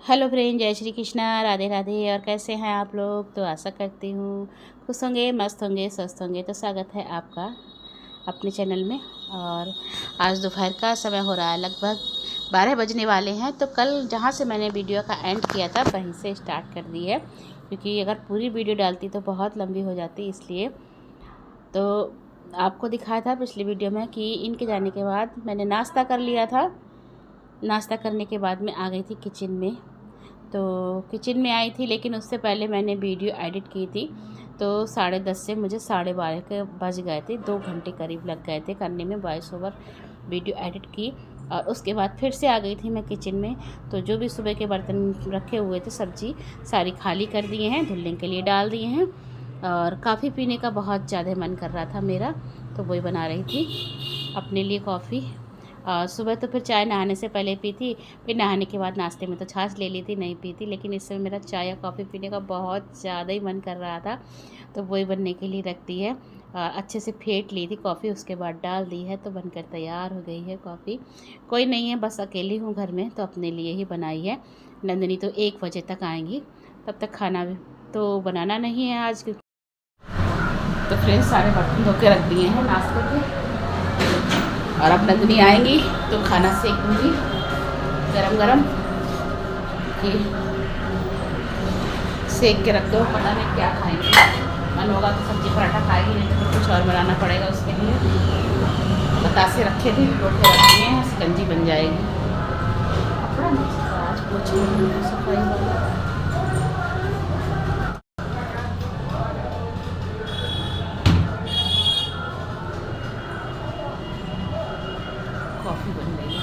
Hello friend, जय श्री कृष्णा, राधे राधे। और कैसे हैं आप लोग? तो आशा करती हूँ खुश होंगे, मस्त होंगे, स्वस्थ होंगे। तो स्वागत है आपका अपने चैनल में। और आज दोपहर का समय हो रहा है, लगभग 12 बजने वाले हैं। तो कल जहाँ से मैंने वीडियो का एंड किया था वहीं से स्टार्ट कर दी है, क्योंकि अगर पूरी वीडियो डालती तो बहुत लंबी हो जाती, इसलिए। तो आपको दिखाया था पिछली वीडियो में कि इनके जाने के बाद मैंने नाश्ता कर लिया था। नाश्ता करने के बाद मैं आ गई थी किचन में। तो किचन में आई थी, लेकिन उससे पहले मैंने वीडियो एडिट की थी। तो 10:30 से मुझे 12:30 के बज गए थे, 2 घंटे करीब लग गए थे करने में, वॉइस ओवर वीडियो एडिट की। और उसके बाद फिर से आ गई थी मैं किचन में। तो जो भी सुबह के बर्तन रखे हुए थे, सब्जी सारी खाली कर दिए हैं, धुलने के लिए डाल दिए हैं। और कॉफ़ी पीने का बहुत ज़्यादा मन कर रहा था मेरा, तो वही बना रही थी अपने लिए कॉफ़ी। सुबह तो फिर चाय नहाने से पहले पी थी, फिर नहाने के बाद नाश्ते में तो छाछ ले ली थी, नहीं पी थी। लेकिन इस समय मेरा चाय या कॉफ़ी पीने का बहुत ज़्यादा ही मन कर रहा था, तो वही बनने के लिए रख दी है। अच्छे से फेंट ली थी कॉफ़ी, उसके बाद डाल दी है, तो बनकर तैयार हो गई है कॉफ़ी। कोई नहीं है, बस अकेली हूँ घर में, तो अपने लिए ही बनाई है। नंदिनी तो 1 बजे तक आएंगी, तब तक खाना तो बनाना नहीं है आज। तो फ्रेंड्स, सारे बर्तन धो के रख दिए हैं नाश्ते के। और अब नंदिनी आएंगी तो खाना सेक दूँगी गरम गरम, कि सेक के रख दो, पता नहीं क्या खाएंगे। मन होगा तो सब्जी पराठा खाएगी, नहीं तो कुछ और बनाना पड़ेगा उसके लिए। बतासे रखे थे, रोटे रखी हैं, शिकंजी बन जाएगी। कपड़ा नहीं आज पोछ सफाई वाला। कॉफ़ी बन गई है।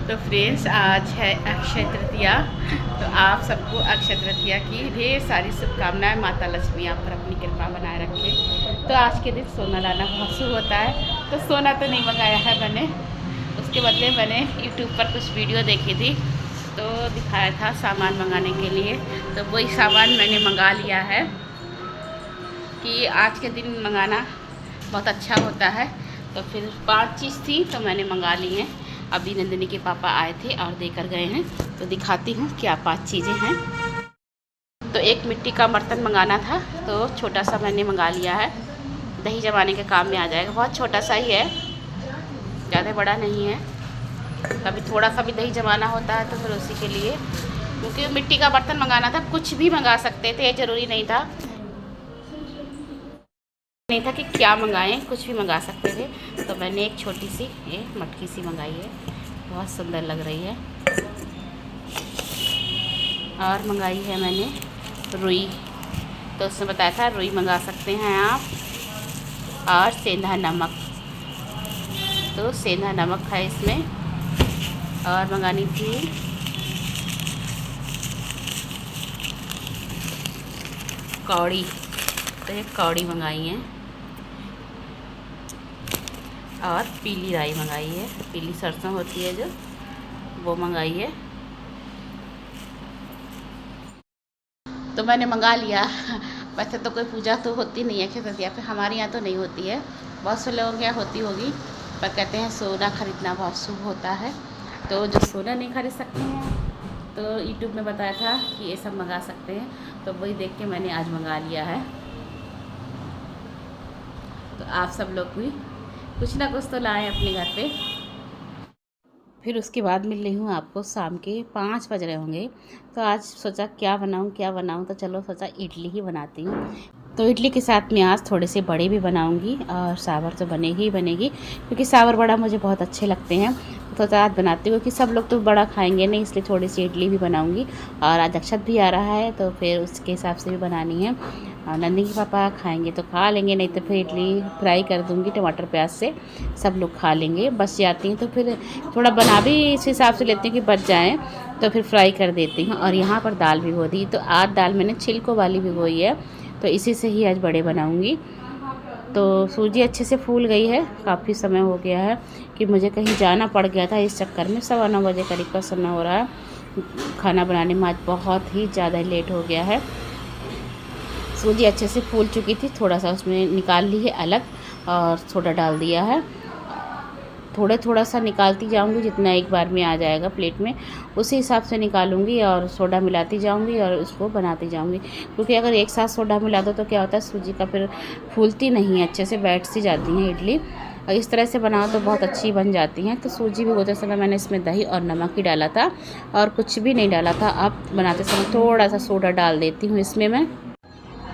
तो फ्रेंड्स, आज है अक्षय तृतीया। तो आप सबको अक्षय तृतीया की ढेर सारी शुभकामनाएं। माता लक्ष्मी आप पर अपनी कृपा बनाए रखे। तो आज के दिन सोना लाना बहुत शुभ होता है। तो सोना तो नहीं मंगाया है मैंने, उसके बदले मैंने यूट्यूब पर कुछ वीडियो देखी थी, तो दिखाया था सामान मंगाने के लिए। तो वही सामान मैंने मंगा लिया है, कि आज के दिन मंगाना बहुत अच्छा होता है। तो फिर 5 चीज़ थी तो मैंने मंगा ली हैं। अभी नंदिनी के पापा आए थे और देकर गए हैं, तो दिखाती हूँ क्या 5 चीज़ें हैं। तो एक मिट्टी का बर्तन मंगाना था, तो छोटा सा मैंने मंगा लिया है, दही जमाने के काम में आ जाएगा। बहुत छोटा सा ही है, ज़्यादा बड़ा नहीं है। कभी थोड़ा सा भी दही जमाना होता है तो फिर उसी के लिए, क्योंकि मिट्टी का बर्तन मंगाना था। कुछ भी मंगा सकते थे, ज़रूरी नहीं था कि क्या मंगाएं, कुछ भी मंगा सकते थे। तो मैंने एक छोटी सी ये मटकी सी मंगाई है, बहुत सुंदर लग रही है। और मंगाई है मैंने रुई, तो उसने बताया था रुई मंगा सकते हैं आप। और सेंधा नमक, तो सेंधा नमक है इसमें। और मंगानी थी कौड़ी, तो ये कौड़ी मंगाई है। और पीली राई मंगाई है, पीली सरसों होती है जो, वो मंगाई है। तो मैंने मंगा लिया। वैसे तो कोई पूजा तो होती नहीं है अक्षय तृतीया पे, हमारे यहाँ तो नहीं होती है, बहुत से लोगों के यहाँ होती होगी। पर कहते हैं सोना खरीदना बहुत शुभ होता है। तो जो सोना नहीं खरीद सकते हैं, तो यूट्यूब में बताया था कि ये सब मंगा सकते हैं, तो वही देख के मैंने आज मंगा लिया है। तो आप सब लोग भी कुछ ना कुछ तो लाएं अपने घर पे। फिर उसके बाद मिल रही हूँ आपको, शाम के 5 बज रहे होंगे। तो आज सोचा क्या बनाऊँ, तो चलो सोचा इडली ही बनाती हूँ। तो इडली के साथ में आज थोड़े से बड़े भी बनाऊँगी, और सावर तो बनेगी ही बनेगी, क्योंकि सावर बड़ा मुझे बहुत अच्छे लगते हैं। तो आज बनाती हूँ कि सब लोग तो बड़ा खाएंगे नहीं, इसलिए थोड़ी सी इडली भी बनाऊँगी। और आज अक्षत भी आ रहा है, तो फिर उसके हिसाब से भी बनानी है। और नंदी के पापा खाएंगे तो खा लेंगे, नहीं तो फिर इडली फ्राई कर दूँगी टमाटर प्याज से, सब लोग खा लेंगे। बच जाती हैं तो फिर थोड़ा बना भी इस हिसाब से लेती हूँ कि बच जाएँ, तो फिर फ्राई कर देती हूँ। और यहाँ पर दाल भिगो दी, तो आज दाल मैंने छिलकों वाली भिगोई है, तो इसी से ही आज बड़े बनाऊँगी। तो सूजी अच्छे से फूल गई है। काफ़ी समय हो गया है कि मुझे कहीं जाना पड़ गया था, इस चक्कर में 9:15 बजे करीब का समय हो रहा है। खाना बनाने में आज बहुत ही ज़्यादा लेट हो गया है। सूजी अच्छे से फूल चुकी थी, थोड़ा सा उसमें निकाल ली है अलग और सोडा डाल दिया है। थोड़ा सा निकालती जाऊंगी, जितना एक बार में आ जाएगा प्लेट में उसी हिसाब से निकालूंगी और सोडा मिलाती जाऊंगी और उसको बनाती जाऊंगी। क्योंकि अगर एक साथ सोडा मिला दो तो क्या होता है, सूजी का फिर फूलती नहीं है, अच्छे से बैठ सी जाती हैं इडली। और इस तरह से बनाओ तो बहुत अच्छी बन जाती हैं। तो सूजी भिगोते समय मैंने इसमें दही और नमक ही डाला था और कुछ भी नहीं डाला था। अब बनाते समय थोड़ा सा सोडा डाल देती हूँ इसमें मैं।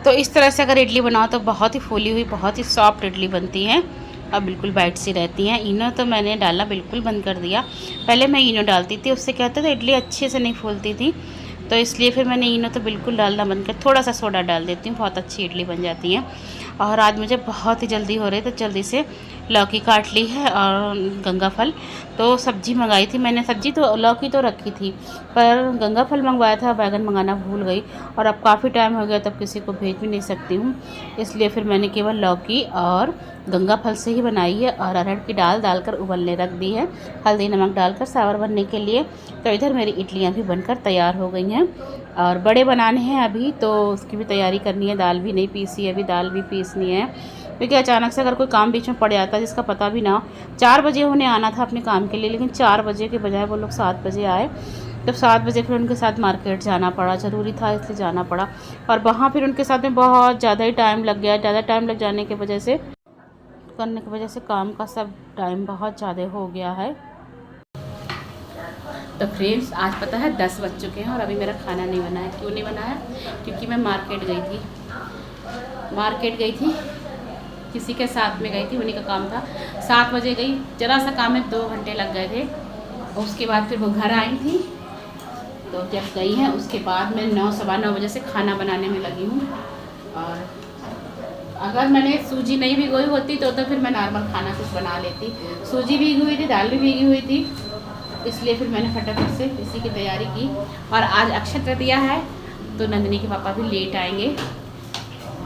तो इस तरह से अगर इडली बनाओ तो बहुत ही फूली हुई, बहुत ही सॉफ्ट इडली बनती हैं और बिल्कुल बाइट सी रहती हैं। इनो तो मैंने डालना बिल्कुल बंद कर दिया। पहले मैं इनो डालती थी, उससे क्या होता था इडली अच्छे से नहीं फूलती थी, तो इसलिए फिर मैंने इनो तो बिल्कुल डालना बंद कर थोड़ा सा सोडा डाल देती हूँ, बहुत अच्छी इडली बन जाती है। और आज मुझे बहुत ही जल्दी हो रही, तो जल्दी से लौकी काट ली है और गंगा फल। तो सब्ज़ी मंगाई थी मैंने, सब्ज़ी तो लौकी तो रखी थी पर गंगा फल मंगवाया था, बैगन मंगाना भूल गई और अब काफ़ी टाइम हो गया, तब किसी को भेज भी नहीं सकती हूँ, इसलिए फिर मैंने केवल लौकी और गंगा फल से ही बनाई है। और अरहर की दाल डालकर उबलने रख दी है, हल्दी नमक डालकर सावर बनने के लिए। तो इधर मेरी इडलियाँ भी बनकर तैयार हो गई हैं और बड़े बनाने हैं अभी, तो उसकी भी तैयारी करनी है। दाल भी नहीं पीसी है, अभी दाल भी पीसनी है, क्योंकि अचानक से अगर कोई काम बीच में पड़ जाता है जिसका पता भी ना हो। 4 बजे उन्हें आना था अपने काम के लिए, लेकिन 4 बजे के बजाय वो लोग 7 बजे आए। तो 7 बजे फिर उनके साथ मार्केट जाना पड़ा, ज़रूरी था इसलिए जाना पड़ा। और वहाँ फिर उनके साथ में बहुत ज़्यादा ही टाइम लग गया। ज़्यादा टाइम लग जाने की वजह से, करने की वजह से काम का सब टाइम बहुत ज़्यादा हो गया है। तो फ्रेंड्स आज पता है 10 बज चुके हैं और अभी मेरा खाना नहीं बना है। क्यों नहीं बना है? क्योंकि मैं मार्केट गई थी, किसी के साथ में गई थी, उन्हीं का काम था। 7 बजे गई, ज़रा सा काम में 2 घंटे लग गए थे। और उसके बाद फिर वो घर आई थी, तो जब गई हैं उसके बाद मैं 9 सवा 9 बजे से खाना बनाने में लगी हूँ। और अगर मैंने सूजी नहीं भिगोई होती तो फिर मैं नॉर्मल खाना कुछ बना लेती। सूजी भीगी हुई थी, दाल भी भीगी हुई थी, इसलिए फिर मैंने फटाफट से इसी की तैयारी की। और आज अक्षय तृतीया है, तो नंदिनी के पापा भी लेट आएंगे,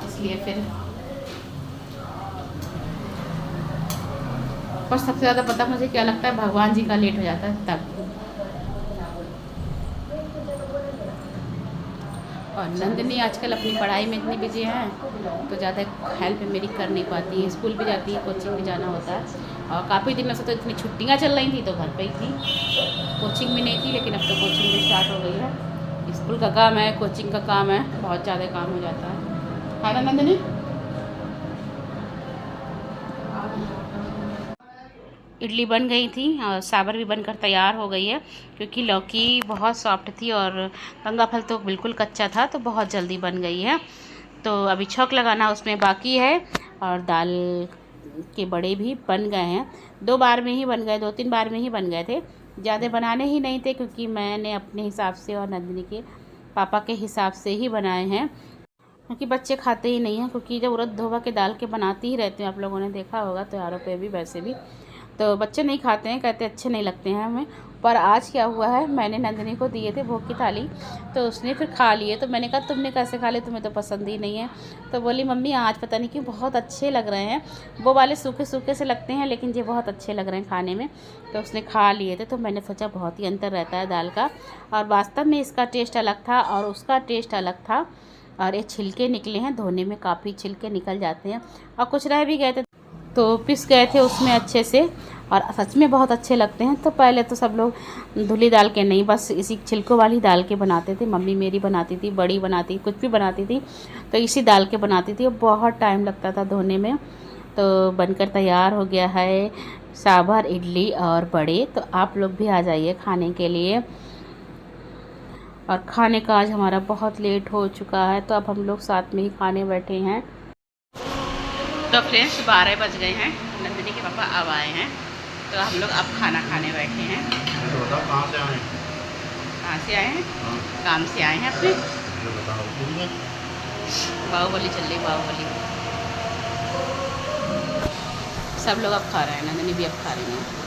इसलिए फिर। और सबसे ज़्यादा पता मुझे क्या लगता है, भगवान जी का लेट हो जाता है तब। और नंदिनी आजकल अपनी पढ़ाई में इतनी बिजी है, तो ज़्यादा हेल्प मेरी कर नहीं पाती है। स्कूल भी जाती है, कोचिंग भी जाना होता है। और काफ़ी दिनों से तो इतनी छुट्टियाँ चल रही थी तो घर पे ही थी, कोचिंग भी नहीं थी, लेकिन अब तो कोचिंग भी स्टार्ट हो गई है। स्कूल का काम है, कोचिंग का काम है, बहुत ज़्यादा काम हो जाता है ना नंदिनी? इडली बन गई थी और साबर भी बनकर तैयार हो गई है, क्योंकि लौकी बहुत सॉफ्ट थी और गंगा फल तो बिल्कुल कच्चा था, तो बहुत जल्दी बन गई है। तो अभी छौंक लगाना उसमें बाकी है। और दाल के बड़े भी बन गए हैं, 2 बार में ही बन गए, 2-3 बार में ही बन गए थे, ज़्यादा बनाने ही नहीं थे, क्योंकि मैंने अपने हिसाब से और नंदिनी के पापा के हिसाब से ही बनाए हैं, क्योंकि बच्चे खाते ही नहीं हैं। क्योंकि जब उड़द धोवा के दाल के बनाती ही रहते हैं, आप लोगों ने देखा होगा त्योहारों पे भी, वैसे भी तो बच्चे नहीं खाते हैं, कहते अच्छे नहीं लगते हैं हमें। पर आज क्या हुआ है, मैंने नंदिनी को दिए थे भोग की थाली, तो उसने फिर खा लिए। तो मैंने कहा तुमने कैसे खा लिए, तुम्हें तो पसंद ही नहीं है। तो बोली मम्मी आज पता नहीं क्यों बहुत अच्छे लग रहे हैं, वो वाले सूखे सूखे से लगते हैं लेकिन ये बहुत अच्छे लग रहे हैं खाने में। तो उसने खा लिए थे, तो मैंने सोचा बहुत ही अंतर रहता है दाल का, और वास्तव में इसका टेस्ट अलग था और उसका टेस्ट अलग था। और ये छिलके निकले हैं, धोने में काफ़ी छिलके निकल जाते हैं, और कुछ रह भी गए थे तो पिस गए थे उसमें अच्छे से, और सच में बहुत अच्छे लगते हैं। तो पहले तो सब लोग धुली दाल के नहीं, बस इसी छिलकों वाली दाल के बनाते थे। मम्मी मेरी बनाती थी, बड़ी बनाती, कुछ भी बनाती थी, तो इसी दाल के बनाती थी, और बहुत टाइम लगता था धोने में। तो बनकर तैयार हो गया है सांभर, इडली और बड़े। तो आप लोग भी आ जाइए खाने के लिए। और खाने का आज हमारा बहुत लेट हो चुका है, तो अब हम लोग साथ में ही खाने बैठे हैं। तो फ्रेंड्स 12 बज गए हैं, नंदिनी के पापा अब आए हैं, तो हम लोग अब खाना खाने बैठे हैं। तो बताओ कहाँ से आए हैं? कहाँ से आए हैं? काम से आए हैं अपने। बाहुबली चल रही, बाहुबली। सब लोग अब खा रहे हैं, नंदिनी भी अब खा रही हैं।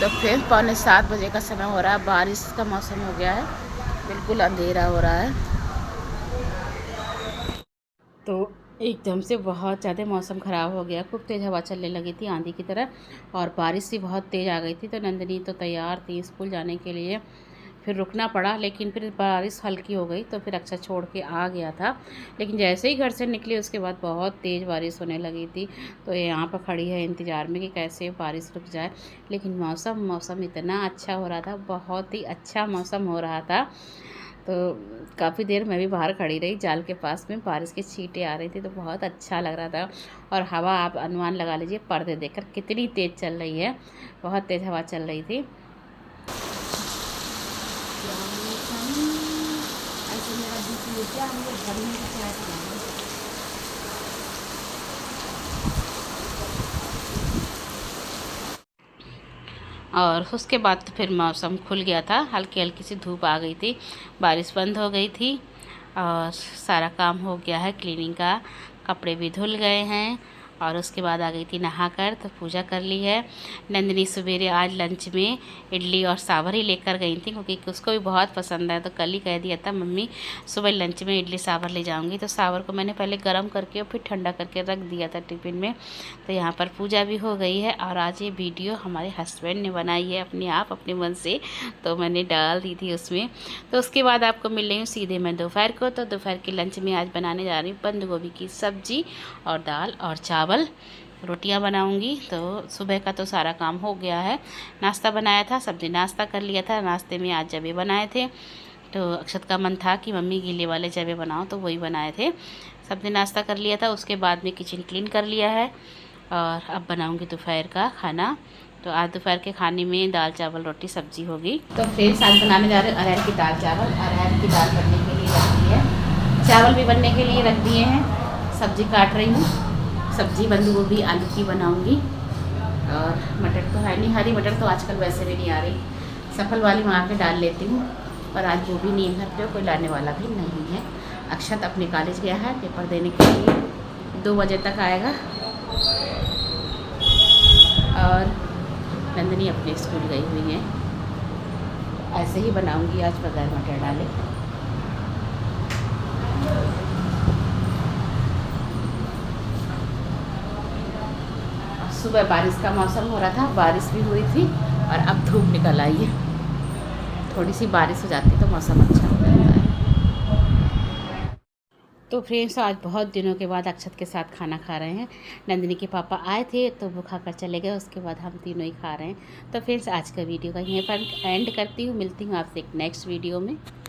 तो फिर 6:45 का समय हो रहा है, बारिश का मौसम हो गया है, बिल्कुल अंधेरा हो रहा है। तो एकदम से बहुत ज़्यादा मौसम ख़राब हो गया, खूब तेज़ हवा चलने लगी थी आंधी की तरह, और बारिश भी बहुत तेज़ आ गई थी। तो नंदिनी तो तैयार थी स्कूल जाने के लिए, फिर रुकना पड़ा, लेकिन फिर बारिश हल्की हो गई तो फिर अक्षत छोड़ के आ गया था। लेकिन जैसे ही घर से निकली उसके बाद बहुत तेज़ बारिश होने लगी थी। तो यहाँ पर खड़ी है इंतज़ार में कि कैसे बारिश रुक जाए। लेकिन मौसम इतना अच्छा हो रहा था, बहुत ही अच्छा मौसम हो रहा था। तो काफ़ी देर मैं भी बाहर खड़ी रही जाल के पास में, बारिश की छींटें आ रही थी तो बहुत अच्छा लग रहा था। और हवा आप अनुमान लगा लीजिए पर्दे देखकर कितनी तेज़ चल रही है, बहुत तेज़ हवा चल रही थी। और उसके बाद तो फिर मौसम खुल गया था, हल्की हल्की सी धूप आ गई थी, बारिश बंद हो गई थी और सारा काम हो गया है क्लीनिंग का, कपड़े भी धुल गए हैं। और उसके बाद आ गई थी नहाकर, तो पूजा कर ली है। नंदिनी सवेरे आज लंच में इडली और सांभर ही लेकर गई थी, क्योंकि उसको भी बहुत पसंद है। तो कल ही कह दिया था मम्मी सुबह लंच में इडली सांभर ले जाऊंगी। तो सांभर को मैंने पहले गर्म करके और फिर ठंडा करके रख दिया था टिफ़िन में। तो यहाँ पर पूजा भी हो गई है। और आज ये वीडियो हमारे हस्बैंड ने बनाई है अपने आप, अपने मन से, तो मैंने डाल दी थी उसमें। तो उसके बाद आपको मिल रही हूँ सीधे मैं दोपहर को। तो दोपहर के लंच में आज बनाने जा रही हूँ बंद गोभी की सब्जी और दाल और चावल, रोटियां बनाऊंगी। तो सुबह का तो सारा काम हो गया है, नाश्ता बनाया था, सब्जी नाश्ता कर लिया था। नाश्ते में आज जबे बनाए थे, तो अक्षत का मन था कि मम्मी गीले वाले जबे बनाओ, तो वही बनाए थे। सबने नाश्ता कर लिया था, उसके बाद में किचन क्लीन कर लिया है और अब बनाऊंगी दोपहर का खाना। तो आज दोपहर के खाने में दाल चावल रोटी सब्जी होगी। तो फ्रेंड्स आज बनाने जा रहे हैं अरहर की दाल चावल। अरहर की दाल बनने के लिए रख दी है, चावल भी बनने के लिए रख दिए हैं, सब्जी काट रही हूँ। सब्जी बंद गोभी आलू की बनाऊंगी, और मटर तो है नहीं, हरी मटर तो आजकल वैसे भी नहीं आ रही, सफल वाली वहाँ पे डाल लेती हूँ। पर आज वो भी नहीं है घर पे, कोई लाने वाला भी नहीं है। अक्षत अपने कॉलेज गया है पेपर देने के लिए, 2 बजे तक आएगा। और नंदिनी अपने स्कूल गई हुई है। ऐसे ही बनाऊंगी आज बगैर मटर डाले। सुबह बारिश का मौसम हो रहा था, बारिश भी हुई थी और अब धूप निकल आई है। थोड़ी सी बारिश हो जाती तो मौसम अच्छा हो जाता है। तो फ्रेंड्स आज बहुत दिनों के बाद अक्षत के साथ खाना खा रहे हैं। नंदिनी के पापा आए थे तो वो खाकर चले गए, उसके बाद हम तीनों ही खा रहे हैं। तो फ्रेंड्स आज का वीडियो का यहीं पर एंड करती हूँ, मिलती हूँ आपसे एक नेक्स्ट वीडियो में।